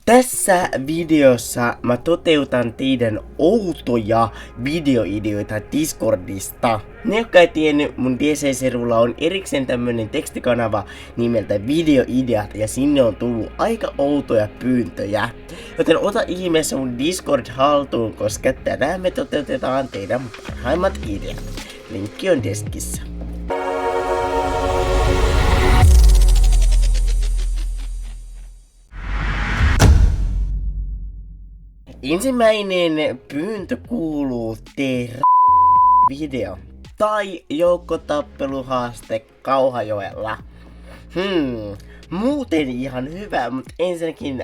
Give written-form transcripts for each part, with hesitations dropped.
Tässä videossa mä toteutan teidän outoja videoideoita Discordista. Ne, jotka ei tiennyt, mun DC-servulla on erikseen tämmönen tekstikanava nimeltä Videoideat ja sinne on tullut aika outoja pyyntöjä. Joten ota ihmeessä mun Discord haltuun, koska tänään me toteutetaan teidän parhaimmat ideat. Linkki on deskissä. Ensimmäinen pyyntö kuuluu tee video tai joukkotappeluhaaste Kauhajoella. Muuten ihan hyvä, mutta ensinnäkin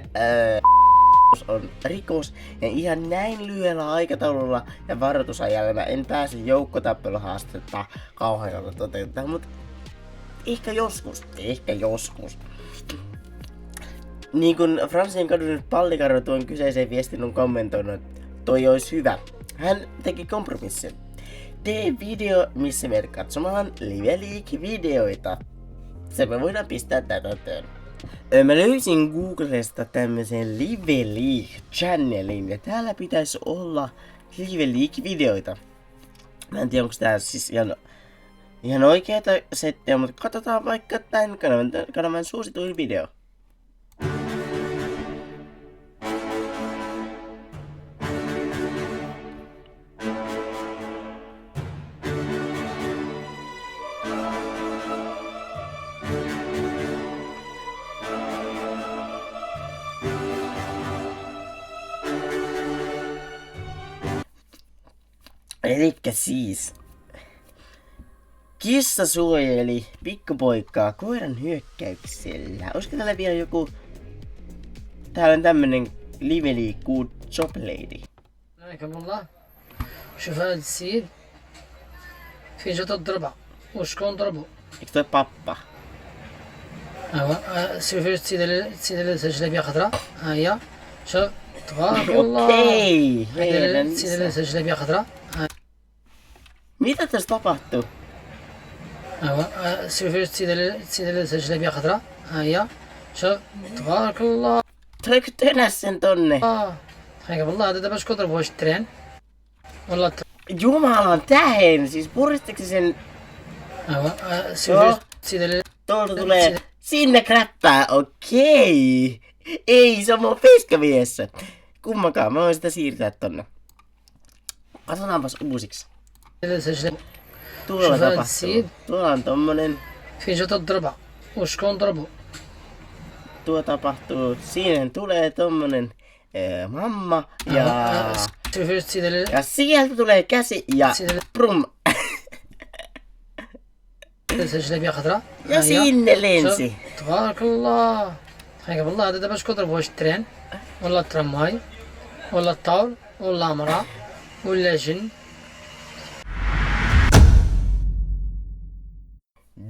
on rikos ja ihan näin lyhyellä aikataululla ja varoitusajalla mä en pääse joukkotappeluhaastetta Kauhajoella toteuttamaan, mutta ehkä joskus. Niin kun Franssin kadonnut pallikaro tuon kyseisen viestin on kommentoinut, että toi olisi hyvä. Hän teki kompromissin. Tee video, missä menet katsomaan Live League-videoita. Se me voidaan pistää täytäntöön. Mä löysin Googlesta tämmösen Live League-channelin ja täällä pitäisi olla Live League-videoita. Mä en tiedä onko tää siis ihan oikeeta settiä, mutta katsotaan vaikka tän kanavan suosituin video. Elikkä siis, kissa suojeli pikkupoikaa koiran hyökkäyksellä. Olisiko täällä vielä joku... Täällä on tämmönen Live League Good Job Lady. عليكم الله. شوف هذا السيد في جات الضربة وشكون ضربه؟ Eikö toi pappa? شوف السيدة اللي سجل بها خضراء ها هي شوف تبارك الله. Okei, هذه السيدة اللي سجل بها خضراء. Mitä tässä tapahtuu? شوف السيدة اللي سجل بها خضراء ها هي شوف تبارك الله. Tuleeko tönäs sen tonne? حياك الله. هذا دابا شكون ضربه؟ واش الترين ولا Jumalan tähen, siis puristiko sen... شوف السيدة اللي Tuolta tulee sinne kräppää, okei. Ei, se on mun fiskaviessä. Kummakaan, mä voin sitä siirtää tonne. Katsotaanpas uusiksi. سجل. Tuolla شوف هذا tapahtuu. السيد Tuolla on tommonen. في جات الضربة وشكون ضربه؟ Tuo tapahtuu. Siinä tulee tommonen mamma ja... شوف السيدة اللي Ja sieltä tulee käsi ja prum. سجل بها خضراء Ja sinne lensi. تبارك الله. حياك الله. هذا دابا شكون ضربه؟ واش الترين ولا الترامواي ولا الطاول ولا امرأة ولا جن؟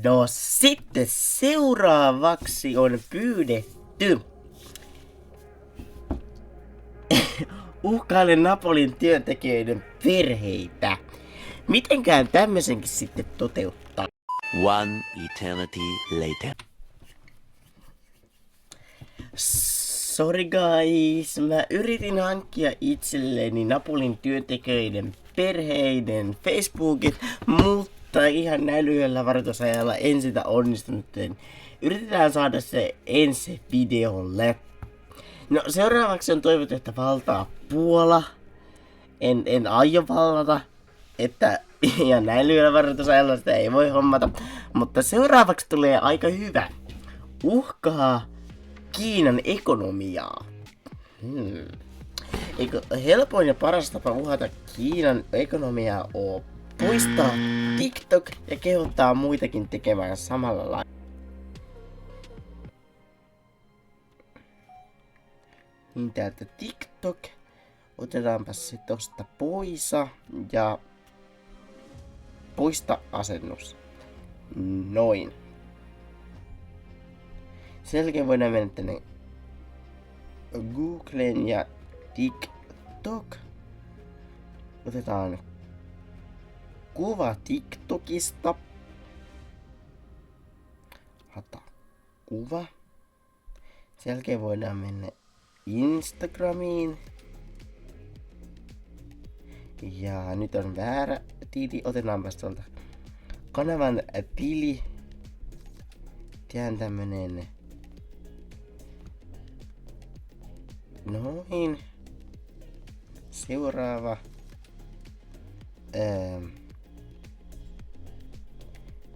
No sitten seuraavaksi on pyydetty. Uhkaile Napolin työntekijöiden perheitä. Mitenkään tämmöisenkin sitten toteuttaa? One eternity later. Sorry guys, mä yritin hankkia itselleni Napolin työntekijöiden perheiden Facebookit, mutta ihan näin lyhyellä varoitusajalla en sitä onnistunut. Yritetään saada se ensi videolle. No seuraavaksi on toivottu, että valtaa Puola. En aio vallata, että ihan näin lyhyellä varoitusajalla sitä ei voi hommata. Mutta seuraavaksi tulee aika hyvä. Uhkaa Kiinan ekonomiaa. Eikö helpoin ja paras tapa uhata Kiinan ekonomiaa oo poistaa TikTok ja kehottaa muitakin tekemään samalla lailla? Niin täältä TikTok. Otetaanpa se tosta poisa ja poista asennus. Noin. Sen jälkeen voidaan mennä tänne Googlen ja TikTok. Otetaan kuva TikTokista. Hata kuva. Sen jälkeen voidaan mennä Instagramiin. Ja nyt on väärä tili. Otetaanpas tuolta kanavan tili. Tehdään tämmönen. Noin. Seuraava.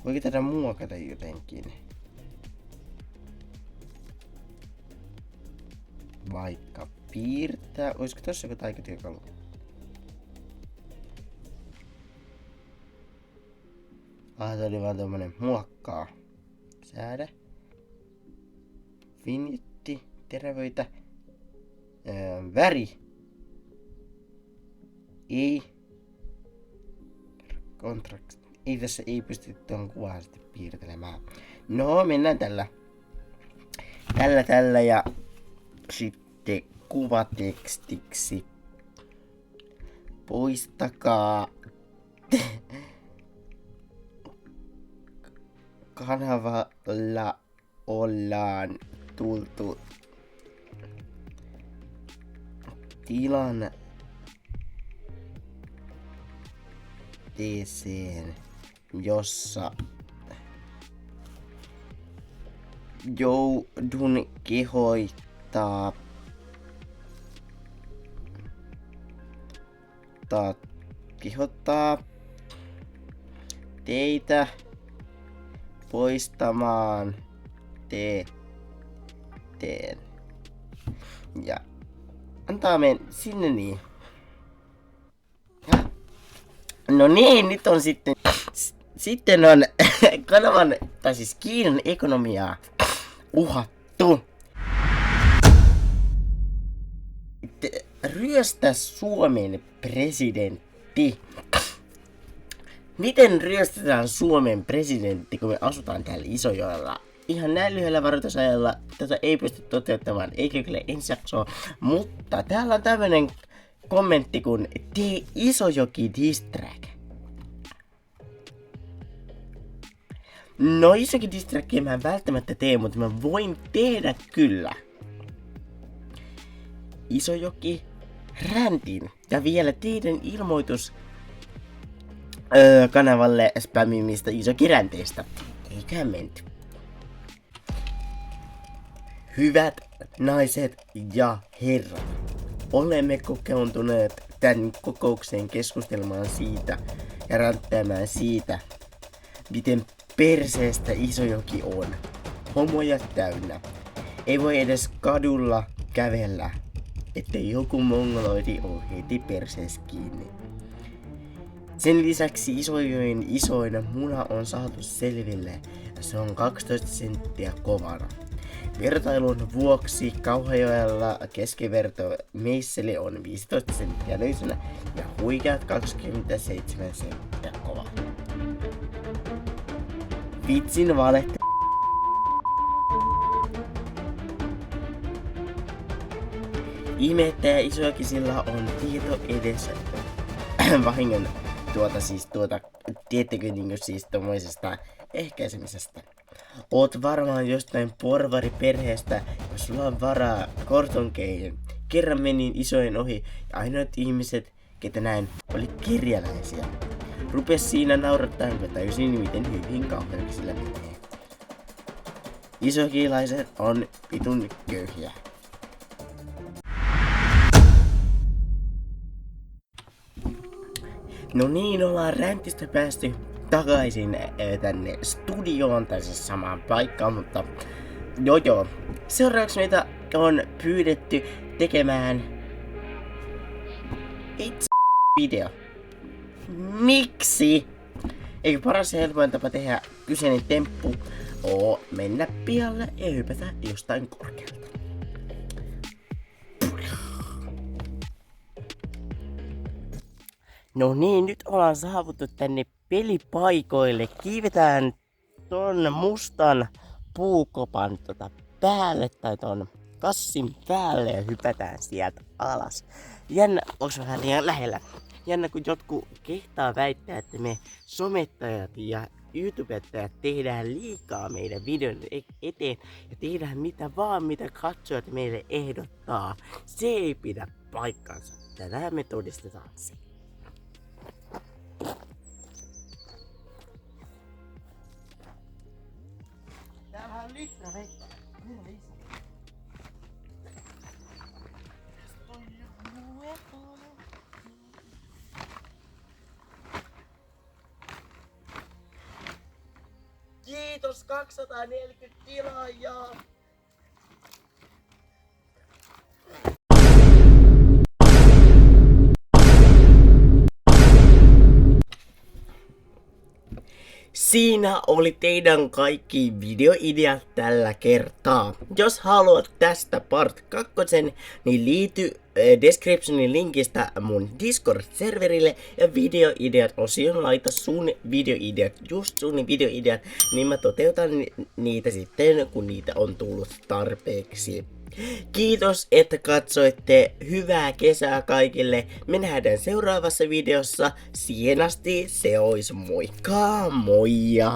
Voiko tätä muokata jotenkin? Vaikka piirtää. Olisiko tossa joku taikatyökalu? Se oli vaan tommonen muokkaa. Säädä. Vinjetti. Terävöitä. Väri. Ei. Kontrakt. Ei tässä ei pysty tuon kuvaa sitten piirtelemään. No, mennään tällä. Tällä ja sitten kuvatekstiksi. Poistakaa kanavalla ollaan tultu tilanteeseen, jossa joudun kehottaa teitä poistamaan teen. Ja antaa mennä sinne niin. No niin, nyt on sitten on kanavan, tai siis Kiinan ekonomiaa uhattu. Ryöstä Suomen presidentti. Miten ryöstetään Suomen presidentti, kun me asutaan täällä Isojoella? Ihan näin lyhyellä varoitusajalla tätä ei pysty toteuttamaan, eikä kyllä ensi jaksoa. Mutta täällä on tämmönen kommentti kun tee Isojoki diss track. No Isojoki diss trackia mä en välttämättä tee, mutta mä voin tehdä kyllä. Isojoki räntin. Ja vielä teidän ilmoitus kanavalle spämmimistä Isojoki-ränteistä. Eiköhän menty. Hyvät naiset ja herrat, olemme kokoontuneet tämän kokoukseen keskustelemaan siitä ja ränttäämään siitä, miten perseestä Isojoki on. Homoja täynnä. Ei voi edes kadulla kävellä, ettei joku mongoloidi ole heti persees kiinni. Sen lisäksi Isojoen isoin muna on saatu selville ja se on 12 senttiä kovana. Vertailun vuoksi Kauhajoella keskiverto meisseli on 15 senttiä löysänä ja huikeat 27 senttiä kova. Vitsin valehti. Ihme, että Isojokisilla on tieto edessä vahingon tiettekö siis tommoisesta ehkäisemisestä. Oot varmaan jostain porvariperheestä, jos sulla on varaa kortonkeihin. Kerran menin isojen ohi ja ainoat ihmiset, ketä näin, oli kirjalaisia. Rupes siinä naurattain, kun tajusin miten hyvin Kauhajokisilla menee. Isojokilaiset on vitun köyhiä. No niin, ollaan räntistä päästy takaisin tänne studioon, tai siis samaan paikkaan, mutta joo. Seuraavaksi meitä on pyydetty tekemään itse video. Miksi? Eikö paras ja helpoin tapa tehdä kyseinen temppu oo mennä pihalle ja hypätä jostain korkealta. No niin, nyt ollaan saavuttu tänne pelipaikoille. Kiivetään ton mustan puukopan päälle tai ton kassin päälle ja hypätään sieltä alas. Jännä, onks vähän liian lähellä? Jännä kun jotkut kehtaa väittää, että me somettajat ja YouTubettajat tehdään liikaa meidän videon eteen ja tehdään mitä vaan mitä katsojat meille ehdottaa. Se ei pidä paikkansa. Tänään me todistetaan se. Täällä on litra vettä. Minä lisää. Kiitos 240 tilaajaa! Siinä oli teidän kaikki videoideat tällä kertaa. Jos haluat tästä part 2, niin liity descriptionin linkistä mun Discord-serverille ja videoideat-osioon laita sun videoideat, just sun videoideat, niin mä toteutan niitä sitten, kun niitä on tullut tarpeeksi. Kiitos, että katsoitte. Hyvää kesää kaikille. Me nähdään seuraavassa videossa. Siihen asti se ois moikka, moija!